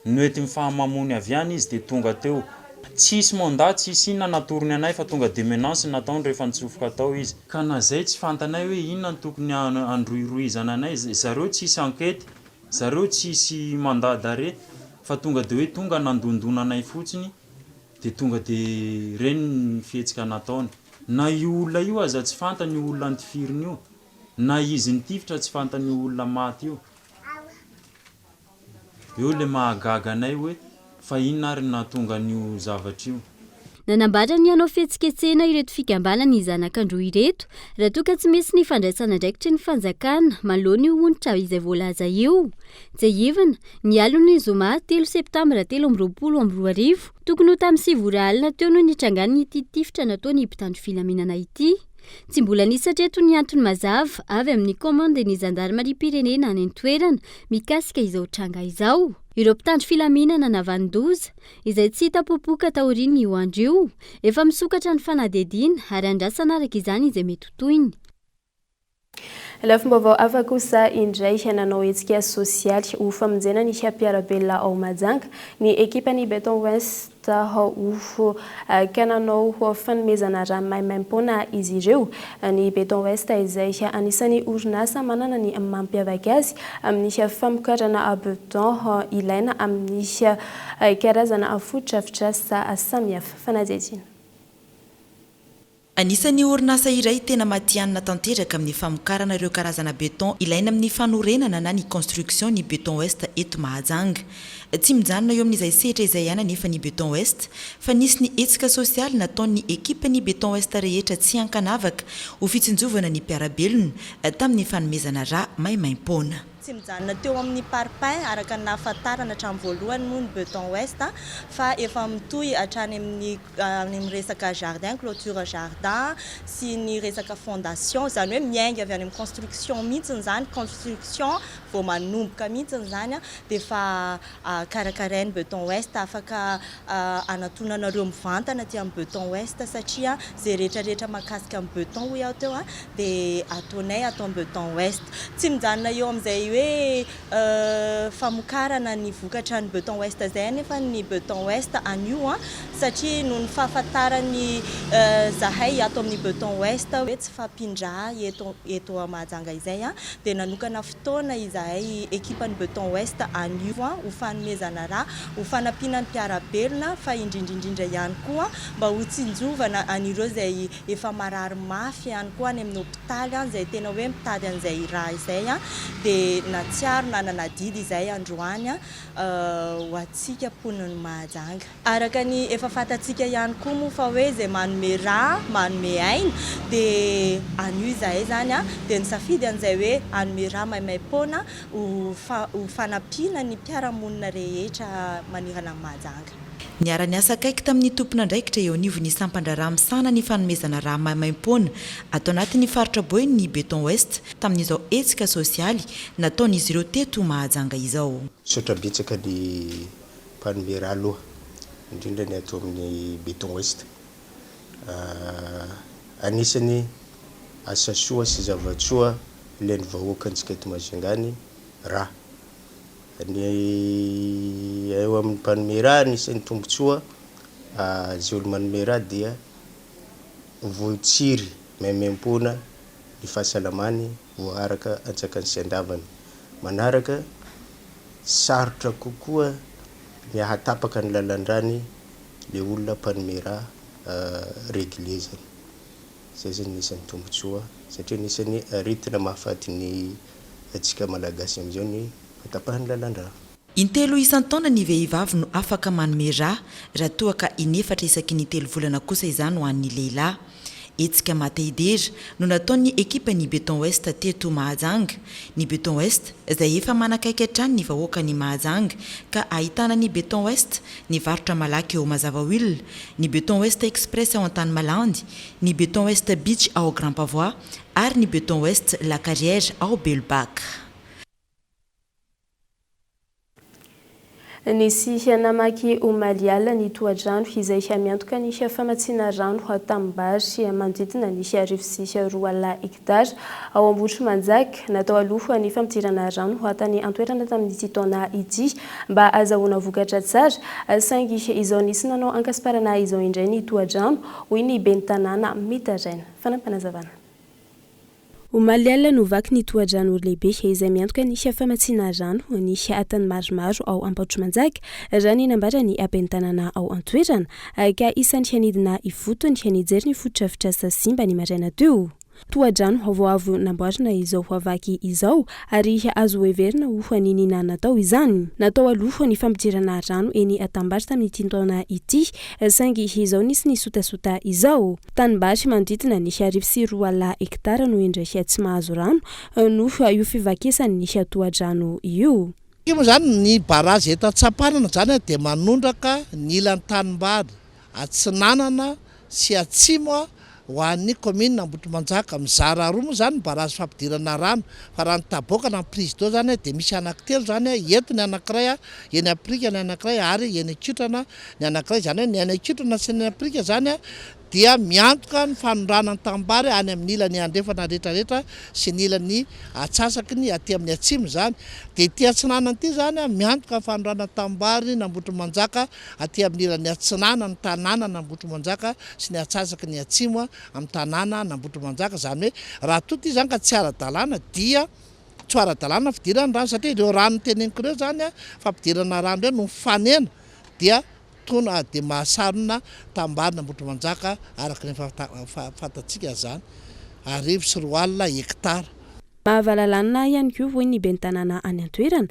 noety mifahamamony avy any izy dia tonga teo. Tsisy mandat tsisy inona natorony anay fa tonga de menansy nataony rehefa nitsofoka tao izy ka na zay tsy fantanay hoe inona ny tokony androiroizana anay zareo tsisy enquête zareo tsisy mandat d'arrêt fa tonga de hoe tonga nandondona anay fotsiny dia tonga dia reny ny fihetsika nataony na io olona io aza tsy fantany io olona antifiriny io na izy nitifitra tsy fantany io olona maty io eo le mahagaga anay hoe fa inona ary nahatonga an'io zavatra io. Nanambatra ny hanao fihetsiketsena ireto fikambanana ny zanak'androa ireto raha toa ka tsy misy ny fandraisana ndraikitry ny fanjakana manoloana io onitra izay voalaza io. Jeivana ny aliny zoma 3 septambra 2022 tokony ho tamin'ny 7 alina teo no nitrangany ity tifitra natao ny mpitandro filaminana ity. Tsy mbola nisy hatreto ny antony mazava avy amin'ny komande ny zandarmariam-pirenena any an-toerana mikasika izao tranga izao. Ireo mpitandro filaminana navandoza izay tsy hita popoka taoriany io andro io efa misokatra ny fanadihadiana ary andrasana araka izany izay mety ho toyiny. Lafombaovao hafa kosa indray nanao hetsika sosialy ho famonjena ny Fiarabelona ao Mahajanga ny ekipan'ny Beton West ho kananao fanomezana rano maimaim-poana izy ireo. Ny Beton West izay anisan'ny orinasa manana ny mampiavaka azy amin'ny famokarana beton ilaina amin'ny karazana fotodrafitrasa samihafa. Fanadihadiana. Anisan'ny orinasa iray tena matianina tanteraka amin'ny famokarana ireo karazana beton ilaina amin'ny fanorenana na ny construction ny Beton West eto Mahajanga. Tsy mijanona eo amin'izay sehatra izay ihany anefa ny Beton West fa nisy ny hetsika sosialy nataon'ny ekipan'ny Beton West rehetra tsy ankanavaka ho fitsinjovana ny mpiarabelona tamin'ny fanomezana rà maimaim-poana. Tsy mijanona teo amin'ny parpaing araka ny nahafantarana hatramin'ny voalohany moa ny Beton West fa efa mitohy hatrany amin'ny resaka jardin, clôture jardin sy ny resaka fondation, izany hoe miainga avy any amin'ny construction mihitsy zany, construction vao manomboka mihitsy zany dia efa karakarain'ny Beton West afaka anatonanareo mivantana aty amin'ny Beton West satria zay rehetrarehetra mahakasika amin'ny beton ho iaho teo dia ataonay atao amin'ny Beton West. Tsy mijanona eo amin'izay hoe famokarana ny vokatra ny Beton West zay nefa ny Beton West anio satria noho ny fahafantarany zahay ato amin'ny Beton West hoe tsy fampindra eto Mahajanga izay dia nanokana fotoana izahay ekipan'ny Beton West anio ho fanomezana rà ho fanampiana ny mpiarabelona fa indrindrindrindra ihany koa mba ho tsinjovana anireo izay efa marary mafy ihany koa any amin'ny hôpitaly izay tena hoe mitady an'izay rà izay dia natsiaro nananadidy izay androany ho antsika mponiny Mahajanga. Araka ny efa fantatsika ihany koa moa fa hoe izay manome rà manome aina dia anio izahay zany dia nisafidy an'izay hoe anome rà maimaim-poana ho fanampiana ny mpiaramonina rehetra manirana Mahajanga. Niara-ny asa akaiky tamin'ny tompona ndraikitra eo anivon'ny sampandrarà misana ny fanomezana rà maimaim-poana atao anatin'ny faritra Boeny ny Beton West tamin'izao hetsika sosialy nataon'izy ireo teto Mahajanga izao. Sotra betsaka ny mpanome rà aloha indrindra ny ato amin'ny Beton West. Anisany asa soa sy zavatsoa ilain'ny vahoakantsika eto Mahajangany rà. Ny eo amin'ny mpanome rà anisany tombotsoa zay olo manome rà dia voatsiry maimaim-poana ny fahasalamany voaraka antsakany sy andavany. Manaraka sarotra kokoa ny ahatapaka ny lalan-drany le olona mpanome rà régulier zany. Zay zany nisan'ny tombotsoa satria nisan'ny ritina mahafaty ny atsika malagasy amin'izao ny fatapahany lalan-drà. Intelo isan-taona ny vehivavy no afaka manome rà raha toa ka inefatra isaky ny 3 volana kosa izany ho an'ny lehilahy. Hetsika matahidera no nataon'ny ekipan'ny Beton West teto Mahajanga. Ny Beton West izay efa manakaiky hatrany ny vahoaka ny Mahajanga ka ahitana ny Beton West ny varotra malaky ao Mazava Will, ny Beton West Express ao Antanimalandy, ny Beton West Beach ao Grand Pavois ary ny Beton West La Carrière ao Belbac. Nisy namaky Omaliala ny tohadrano izay miantoka ny famatsiana rano tambary manodidina ny 2.4 hektara ao Ambotro Manjaka natao aloha ny fampidirana rano tany antoerana tamin'ity taona ity mba azahoana vokatra tsara saingy izao nisy nanao ankasiparana izao indray ny tohadrano hoy ny ben'ny tanàna mitaraina. Fanampanazavana. Omaliala no vaky ny tohadrano lehibe izay miantoka ny famatsiana rano ny atany maromaro ao Ampatromanjaka raha ny nambara ny ampentanana ao Antoerana ka isan'ny hanidina ifotony hanijery ny fototra simba ny maraina teo. Tohadrano avoavo namboarina izao havaky izao ary azo heverina ho ninina natao izany. Natao aloha ny fampidirana rano eny Atambatra tamin'ity taona ity saingy izao nisy ny sotasota izao. Tanimbary manodidina ny 2.4 hektara no indray tsy mahazo rano no io fivakesany ny tohadrano io. Io zany ny barazy eto Antsapanana zany dia manondraka ny ilan'ny tanimbary Atsinanana sy Atsimo ho an'ny commune Ambotrimanjaka mizara roa moa zany barazy fampidirana rano fa raha ny taboka na Président zany dia misy anankitelo zany eto ny anankiray eny Aprika ny anankiray ary eny Akitrana ny anankiray zany ny eny Akitrana sy ny Aprika zany dia miantoka ny fanondrana tambary any amin'ny ilany andrefana rehetrarehetra sy ny ilany atsasaky ny aty amin'ny atsimo zany dia ity Atsinanana ity zany miantoka ny fanondrana tambary ny Ambotrimanjaka aty amin'ny ilany Atsinanana ny tanàna ny Ambotrimanjaka sy ny atsasaky ny atsimo amin'ny tanàna ny Ambotrimanjaka zany hoe raha toa ity zany ka tsy ara-dalàna dia tsy ara-dalàna fidirana rano satria ireo rano teneniko ireo zany fampidirana rano ireo no fanena dia tona dia mahasarona tambary na Ambotrimanjaka araka ny fatatsika zany 2.4 hektara. Mahavalalana ihany koa hoy ny bentanana any Antoerana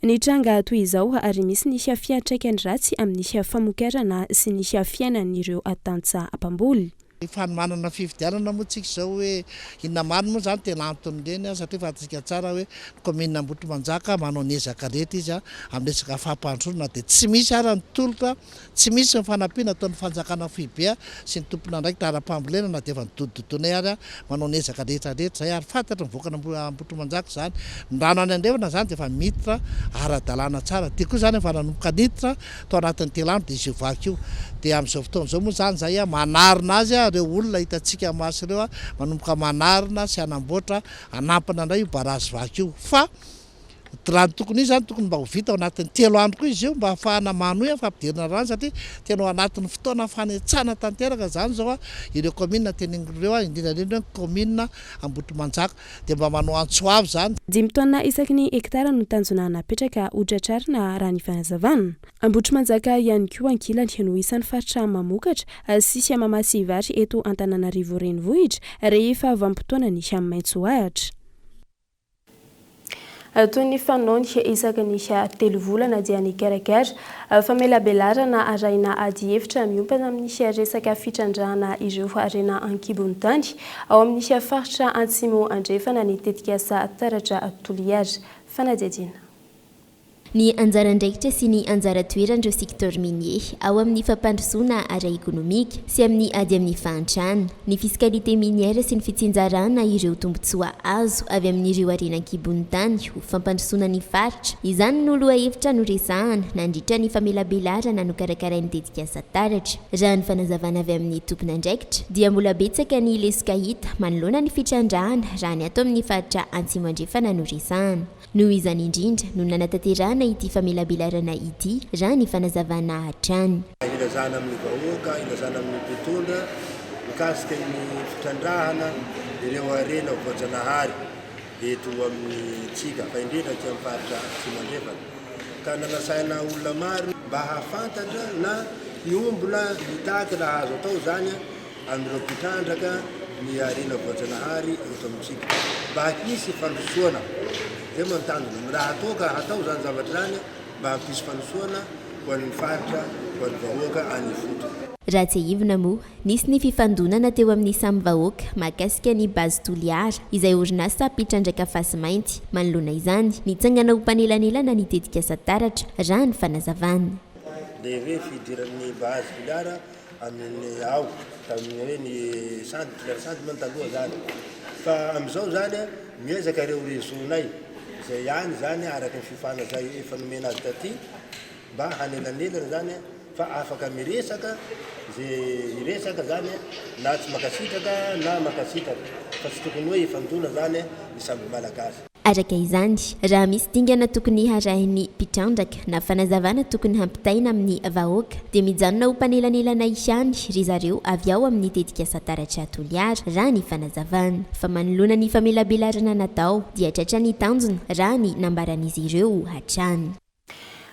ny tranga toy izao ary misy ny fiatraikany ratsy amin'ny famokarana sy ny fiainan'ireo atantsa apamboly. Fanomanana fifidianana moa tsika zao hoe inona marina moa zany tena anton'ireny satria fantatsika tsara hoe commune Ambotrimanjaka manao nezaka rehetra izy amin'ny resaka fahampandroana dia tsy misy ara ny tolotra tsy misy ny fanampiana ataon'ny fanjakana Fibe sy ny tompona ndraiky tara-pambolena na dia efa nidodidonay ary manao nezaka rehetra zay ary fantatra mivokana Ambotrimanjaka zany ny rano any andrefana zany dia efa miditra ara-dalàna tsara dia koa zany efa nanomboka niditra tao anatin'ny telano dia izy vaky io dia amin'izao fotoana izao moa zany zay manarina azy ireo olona hitantsika maso ireo manomboka manarina sy anamboatra anampana indray io barazy vaky io fa raha tokony izy zany tokony mba ho vita ao anatin'ny 3 andro koa izy io mba ahafahana manohy fampidirana rano satria tena ao anatin'ny fotoana fanetsana tanteraka zany zao ireo commune tenenireo indrindra commune Ambotrimanjaka dia mba manao antsoavy zany. 5 taona isaky ny hektara no tanjona napetraka hotratrarina raha ny fanazavana. Ambotrimanjaka ihany koa ankilany no isan'ny faritra mamokatra sy mamasy vary eto Antananarivo renivohitra rehefa vanim-potoana ny maitso ahitra. Toy ny fanaony isaky ny 3 volana dia ny karakara famelabelarana arahina ady hevitra miompana amin'ny resaka fitrandrahana ireo arena ankibony tany ao amin'ny faritra Antsimo andrefana ny tetikasa taratra Toliara fanadidina. Ny anjarandraikitra sy ny anjara toerandreo secteur minier ao amin'ny fampandrosoana ara-ekonomika sy amin'ny ady amin'ny fahantrana. Ny fiskalité minière sy ny fitsinjarana ireo tombotsoa azo avy amin'ireo arena ankibony tany ho fampandrosoana ny faritra. Izany no loha hevitra no resahana nandritra ny famelabelarana no karakarain'ny tetikasa taratra. Raha ny fanazavana avy amin'ny tompon'andraikitra dia mbola betsaka ny lesoka hita manoloana ny fitrandrahana raha ny atao amin'ny faritra Antsimo andrefana no resahana. Noho izany indrindra no nanataterana ity famelabelarana ity raha ny fanazavana hatrany. Ilazana amin'ny vahoaka, ilazana amin'ny mpitondra mikasika ny fitrandrahana ireo arena voajanahary eto amin'ny tsika fa indrindra aty amin'ny faritra Antsimo andrefana. Ka nanasaina olona maro mba hahafantatra na hiombola hitaka raha azo atao zany amin'ireo mpitrandraka ny arena voajanahary eto amin'ny tsika mba hisy fandrosoana. Zay manotany raha atoka atao zany zavatra zany mba hampisy fanosoana ho an'ny faritra ho an'ny vahoaka any foto. Raha tsy ahivina moa, nisy ny fifandonana teo amin'ny samy vahoaka mahakasika ny bazy Toliara izay orinasa mpitrandraka fasy mainty. Manoloana izany nitsangana ho mpanelanelana ny tetikasa taratra raha ny fanazavana. Dia hoe fidiran'ny bazy Toliara amin'ny ao tamin'ny hoe ny centre mantaloha zany fa amin'izao zany miezaka ireo rezonay zay ihany zany araka ny fifana zay efa nomena azy taty mba hanelanelana zany fa afaka miresaka zay iresaka zany na tsy makasitraka na makasitraka fa tsy tokony hoe ifandona zany ny samby malagasy. araka izany raha misy dingana tokony harahiny mpitrandraka na fanazavana tokony hampitaina amin'ny vahoaka dia mijanona ho mpanelanelana ihany ry zareo avy ao amin'ny tetika asa taratra toliara raha ny fanazavana fa manoloana ny famelabelarana natao dia tratra ny tanjona raha ny nambaran'izy ireo hatrany.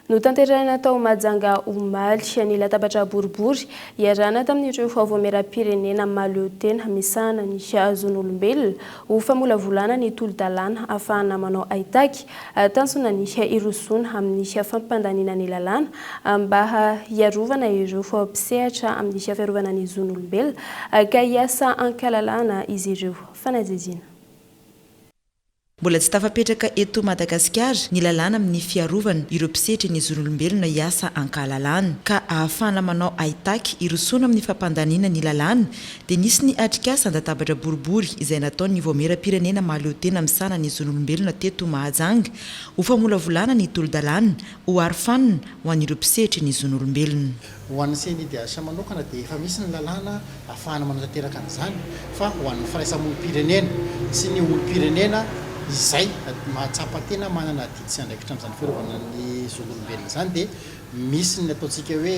No tanterana tao Majanga omaly ny latabatra boribory iarana tamin'ireo vao-maneram-pirenena mahaleo-tena misana ny zon'olombelona ho famolavolana ny tolo-dalàna ahafahana manao aitaky tanjona ny irosona amin'ny fampandaniana ny lalàna mba hiarovana ireo fampisehatra amin'ny fiarovana ny zon'olombelona ka hiasa ankalalana izy ireo fanazezina. Mbola tsy tafapetraka eto Madagasikara ny lalàna amin'ny fiarovana ireo mpisetry ny zon'olombelona hiasa ankalalana ka ahafahana manao aitaky irosona amin'ny fampandaniana ny lalàna dia nisy ny atrikasa andatabatra boribory izay nataony ny voameram-pirenena mahaleo-tena misana ny zon'olombelona teto Mahajanga ho famolavolana ny tolo-dalàna ho arofanina ho an'ireo mpisetry ny zon'olombelona. Ho an'ny CNIDH manokana dia efa misy ny lalàna ahafahana manatanteraka an'izany fa ho an'ny firaisamonim-pirenena sy ny olo-pirenena izay mahatsapa-tena manana didy sy andraikitra amin'izany fiarovana ny zon'olombelona izany dia misy ny ataontsika hoe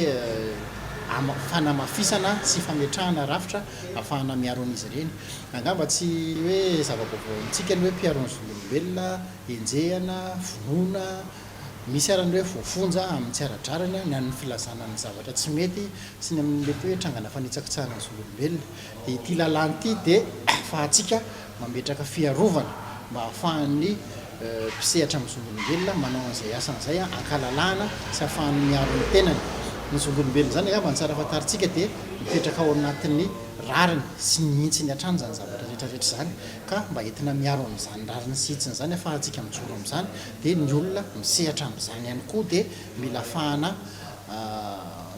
fanamafisana sy fametrahana rafitra ahafahana miaro an'izy ireny. Angamba tsy hoe zava-baovao-ntsika ny hoe mpiaro ny zon'olombelona, enjehana, vonoina, misy arany hoe voafonja amin'ny tsy ara-drarany ny an'ny filazana ny zavatra tsy mety sy ny amin'ny mety hoe trangana fanitsakitsahana ny zon'olombelona. Dia ity lalàna ity dia ahafahantsika mametraka fiarovana mba ahafahany mpisehatra amin'ny zon'olombelona manao an'izay asan'izay ankalalahana sy ahafahany miaro ny tenany. Ny zon'olombelona zany angamba ny tsara fantarintsika dia mipetraka ao anatin'ny rariny sy nintsy ny hatrany zany zavatra rehetrarehetra zany ka mba entina miaro amin'izany rariny sy hitsiny zany ahafahantsika mijoro amin'izany dia ny olona misehatra amin'izany ihany koa dia mila ahafahana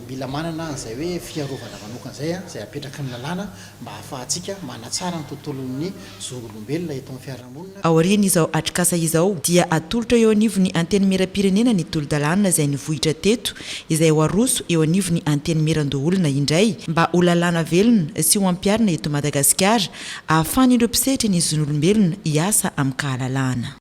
mila manana an'izay hoe fiarovana manokana izay izay apetraka ny lalàna mba ahafahantsika manatsara ny tontolon'ny zon'olombelona eto amin'ny fiarahamonina. Aoriana izao atrikasa izao dia atolotra eo anivon'ny anteny meram-pirenena ny tolo-dalàna izay nivohitra teto izay ho aroso eo anivon'ny anteny meran-doholona indray mba ho lalàna velona sy ho ampiarina eto Madagasikara ahafahan'ireo mpisetry ny zon'olombelona hiasa amin'ny kahalalahana.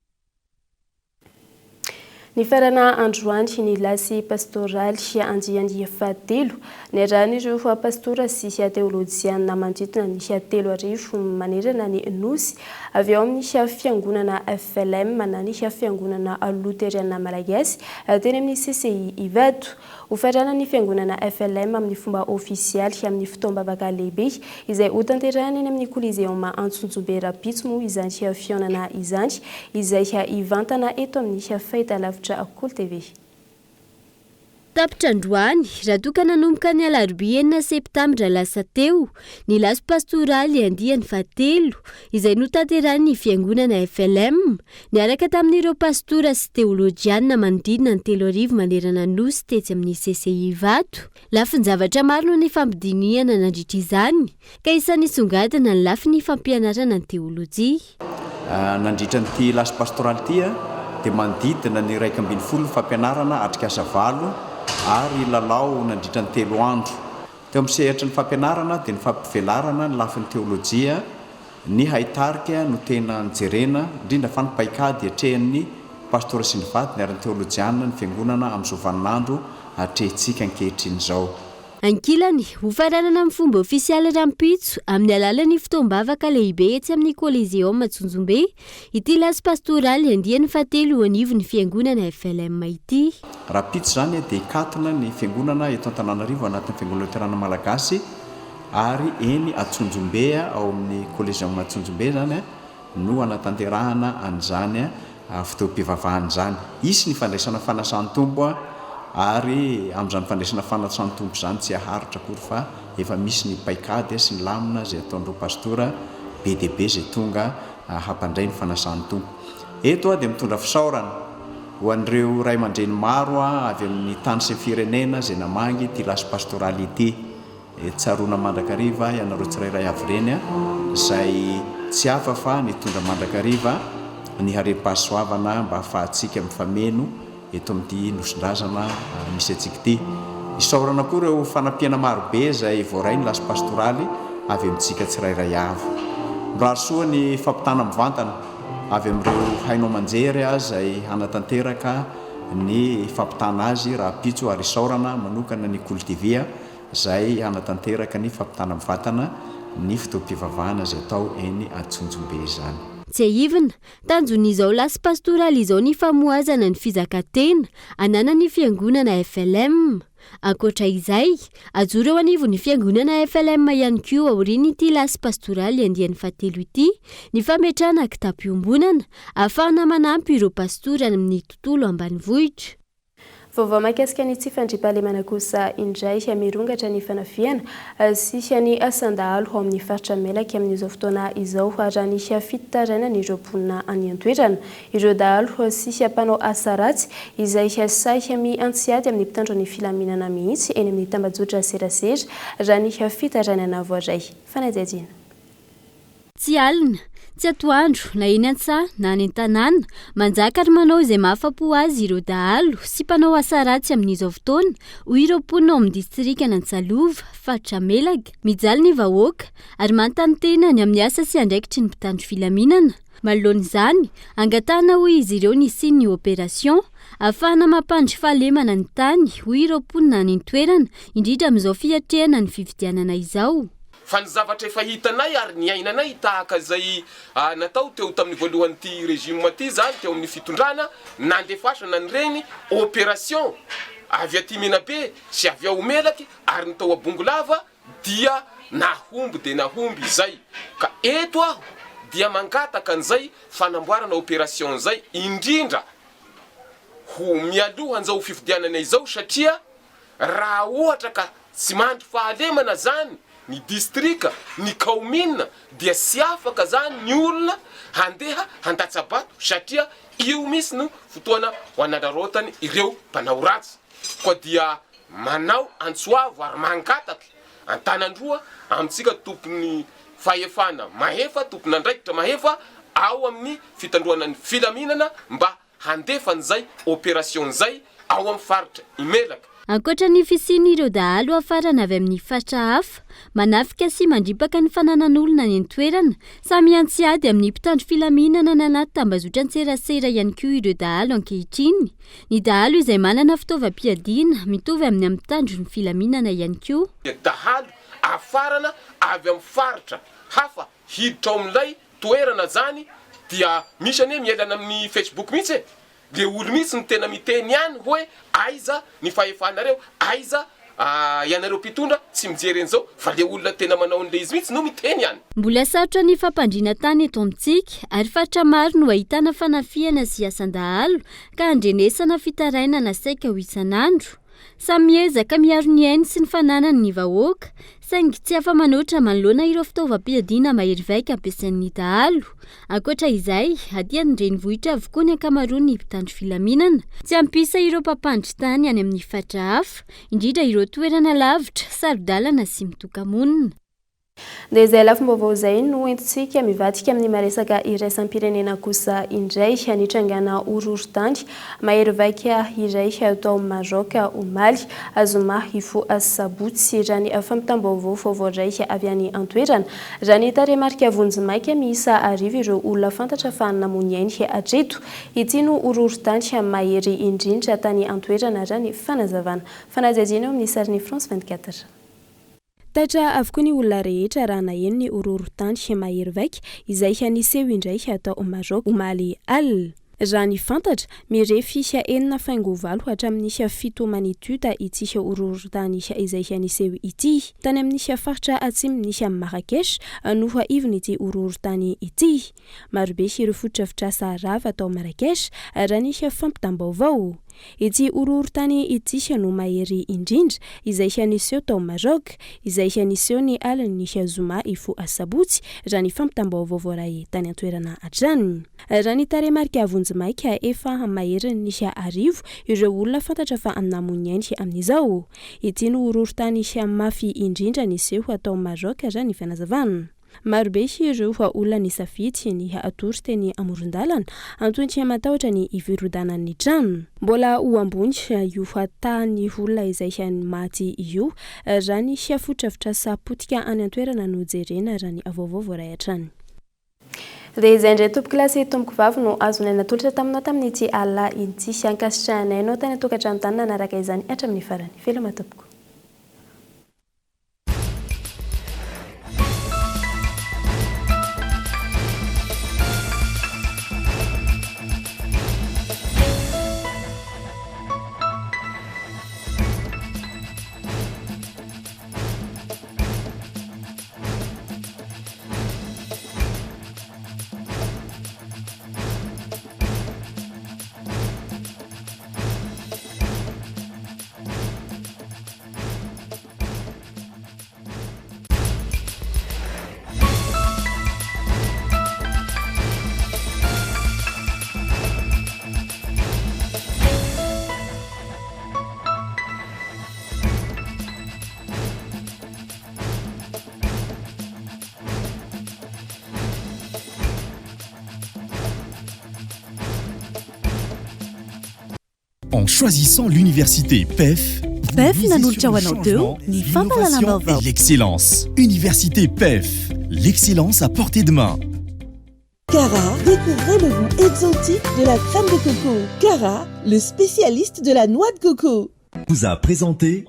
Ny farana androany ny lasy pastoraly andiandia fahatelo ny ran'ireo fa pastora sy teolojiana manodidina ny 3 manerana ny nosy avy ao amin'ny fiangonana FLM na ny fiangonana luteriana malagasy teny amin'ny CCI Ivato. Ho farana ny fiangonana FLM amin'ny fomba ofisialy amin'ny fotoam-bavaka lehibe izay ho tanterahany eny amin'ny Coliseum Antsonjombe Rapitso moa izany fiaonana izany izay ivantana eto amin'ny fahitalavitra Cool TV. Tapitra androany raha toka nanomboka ny alarobia 9 septambra lasa teo ny lasy pastoraly andiany fahatelo izay notanterahany fiangonana FLM niaraka tamin'ireo pastora sy teolojiana manodidina ny 3 manerana nosy tetsy amin'ny CCI Ivato. Lafiny zavatra maro no ny fampidiniana nandritra izany ka isan'ny songadina ny lafiny fampianarana ny teolojia. Nandritra nyity lasy pastoraly ity dia manodidina ny 1.12 fampianarana atrikasa 7 ary lalao nandritra ny 3 andro. Teo amin'ny sehatra ny fampianarana dia ny fampivelarana ny lafin'ny teolojia ny haitarika no tena nijerena indrindra fa ny paikady hatrehan'ny pastora sy ny vady ny aran'ny teolojiana ny fiangonana amin'izao vaninandro hatrehintsika ankehitriny izao. Ankilany ho faranana amin'ny fomba ofisialy Rampitso amin'ny alalan'ny fotoam-bavaka lehibe etsy amin'ny Coliseum Antsonjombe ity lasy pastoraly andiany fahatelo anivon'ny fiangonana FLM ity. Rampitso zany dia katona ny fiangonana eto Antananarivo anatin'ny fiangonana luterana malagasy ary eny Antsonjombe ao amin'ny Coliseum Antsonjombe zany no anatanterahana an'izany fotoam-pivavahana zany. Isy ny fandraisana fanasan-tombo ary amin'izany fandraisana fanasan-tombo zany tsy aharitra akory fa efa misy ny paikady sy ny lamina izay ataon'ireo pastora be dia be izay tonga hampandray ny fanasan-tombo. Eto dia mitondra fisaorana ho an'ireo ray aman-dreny maro avy amin'ny tany sy firenena izay namangy ity lasy pastoraly ity. Tsaroana Mandrakariva ianareo tsirairay avy reny izay tsy hafa fa nitondra Mandrakariva ny harem-pahasoavana mba ahafahantsika mifameno eto amin'ity nosin-drazana misy antsika ity. Isaorana koa ireo fanampiana marobe izay voaray ny lasy pastoraly avy amintsika tsirairay avy. Mirarosoa ny fampitana mivantana avy amin'ireo hainao manjery zay hanatanteraka ny fampitana azy raha pitso ary saorana manokana ny cultivia zay hanatanteraka ny fampitana mivatana ny fotoam-pivavahana zay atao eny Antsonjombe izany. Tsy ivina tanjon'izao lasy pastoraly izao ny famoazana ny fizakantena anana ny fiangonana FLM. Ankoatra izay, ajoro eo anivo ny fiangonana FLM ihany koa aoriany ity lasy pastoraly andiany fahatelo ity ny fametrahana kitapo-piombonana ahafahana manampy ireo pastora amin'ny tontolo ambanivohitra. Vaovao mahakasika ny tsy fandriam-pahalemana kosa indray mirongatra ny fanafiana sisy ny asandahalo ao amin'ny faritra Melaky amin'izao fotoana izao raha ny fitaraina ny ireo mponina any an-toerana. Ireo dahalo sisy mpanao asa ratsy izay sahy miantsiady amin'ny mpitandro ny filaminana mihitsy eny amin'ny tambazotra serasera raha ny fitarainana voaray. Fanadihadiana. Tsy alina, tsy atoandro, na eny an-tsaha na any an-tanàna, manjaka ary manao izay mahafapo azy ireo dahalo sy mpanao asa ratsy amin'izao fotoana hoy ireo mponina ao amin'ny distrika Antsalova, faritra Melaky, mijaly ny vahoaka ary manontany tena ny amin'ny asa sy andraikitry ny mpitandro filaminana. Manoloan'izany, angatahana hoy izy ireo ny siny opération ahafahana mampandry fahalemana ny tany hoy ireo mponina any an-toerana indrindra amin'izao fiatrehana ny fividianana izao. Fa ny zavatra efa hitanay ary ny ainanay tahaka izay natao teo tamin'ny voalohan'ity régime ty zany teo amin'ny fitondrana nandefasana ny reny opération avy aty Menabe sy avy ao Melaky ary ny tao Abongolava dia nahomby de nahomby izay. Ka eto aho dia mangataka an'izay fanamboarana opération zay indrindra ho mialohan'izao fifidianana izao satria raha ohatra ka tsy mandry fahalemana zany ny distrika, ny kaomina dia sy afaka zany ny olona handeha handatsabato satria io misy no fotoana ho anararotany ireo mpanao ratsy. Koa dia manao antsoavo ary mangataka antanandroa amintsika tompony fahefana mahefa, tompona andraikitra mahefa ao amin'ny fitandroana ny filaminana mba handefan'izay opération zay ao amin'ny faritra Melaky. Ankoatra ny fisiny ireo dahalo afarana avy amin'ny faritra hafa, manafika sy mandripaka ny fananan'olona ny an-toerana, samy antsiady amin'ny mpitandro filaminana nanaty tambazotra an-tserasera ihany koa ireo dahalo ankehitriny. Ny dahalo izay manana fitaovam-piadiana mitovy amin'ny mpitandro ny filaminana ihany koa. Dahalo afarana avy amin'ny faritra hafa hiditra ao amin'ilay toerana zany dia misy ane mielana amin'ny Facebook mihitsy le olo mihitsy ny tena miteny ihany hoe aiza ny fahefanareo, aiza ianareo mpitondra tsy mijery an'izao fa le olona tena manao an'le izy mihitsy no miteny ihany. Mbola sarotra ny fampandriana tany eto amintsika ary faritra maro no ahitana fanafiana sy asan-dahalo ka andrenesana fitarainana saika ho isan'andro. Samy miezaka miaro ny ainy sy ny fananany ny vahoaka, saingy tsy afa-manoatra manoloana ireo fitaovam-piadiana mahery vaika ampiasain'ny dahalo. Ankoatra izay, adiany renivohitra avokoa ny ankamaroany ny mpitandro filaminana, tsy ampisa ireo mpampandry tany any amin'ny faritra hafa, indrindra ireo toerana lavitra, sarodalana sy mitoka-monina. Dia izay lafim-baovao izay no entintsika mivadika amin'ny maresaka iraisam-pirenena kosa indray hanitrangana horohoro-tany mahery vaika iray atao Maroc omaly azoma ifo asabotsy raha ny fampitam-baovao vaovao iray avy any an-toerana raha ny taremarika vonjimaika miisa arivo ireo olona fantatra fa namony ainy atreto ity no horohoro-tany mahery indrindra tany an-toerana raha ny fanazavana. Fanajajiana amin'ny sariny France 24. Tatra avokoa ny olona rehetra raha naheno ny horohoro-tany mahery vaika izay haniseho indray atao Maroc omaly al. Raha ny fantatra mirefy enina faingo valo hatramin'ny fito manituta ity horohoro-tany izay haniseho ity. Tany amin'ny faritra atsimon'ny Marrakech no haivony ity horohoro-tany ity. Marobe ireo fototra-afitrasa rava atao Marrakech raha ny fampitam-baovao. Ity horohoro-tany ity no mahery indrindra izay haniseho tao Maroc, izay haniseho ny aliny Zuma ifo asabotsy raha ny fampitam-baovao voaray tany an-toerana hatrany. Raha ny taremarika vonjimaika efa mahery ny arivo ireo olona fantatra fa namony ainy amin'izao. Ity no horohoro-tany mafy indrindra niseho atao Maroc raha ny fanazavana. Marobe ireo olona ny safidy ny atory teny amoron-dalana antony matahotra ny ivirodanan'ny trano. Mbola ho ambony io tany olona izay maty io raha ny fototra-afitrasa potika any an-toerana no jerena raha ny vaovao voaray hatrany. dia izay indray tompoko lasy tompoko vavy no azony natolotra taminao tamin'ity alina ity ankasitrahanay anao tany atokantrano tany nanaraka izany hatramin'ny farany veloma tompoko. En choisissant l'université PEF, l'innovation et l'excellence. Université PEF, l'excellence à portée de main. Cara, découvrez le goût exotique de la crème de coco. Cara, le spécialiste de la noix de coco. Vous a présenté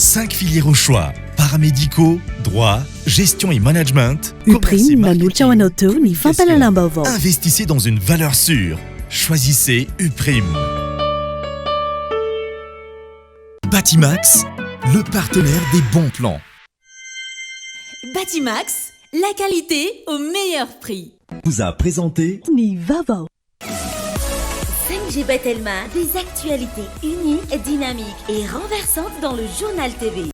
5 filières au choix. Paramédicaux, droit, gestion et management. Investissez dans une valeur sûre. Choisissez Uprime. Batimax, le partenaire des bons plans. Batimax, la qualité au meilleur prix. Vous a présenté 5G Batelma, des actualités uniques, dynamiques et renversantes dans le journal TV.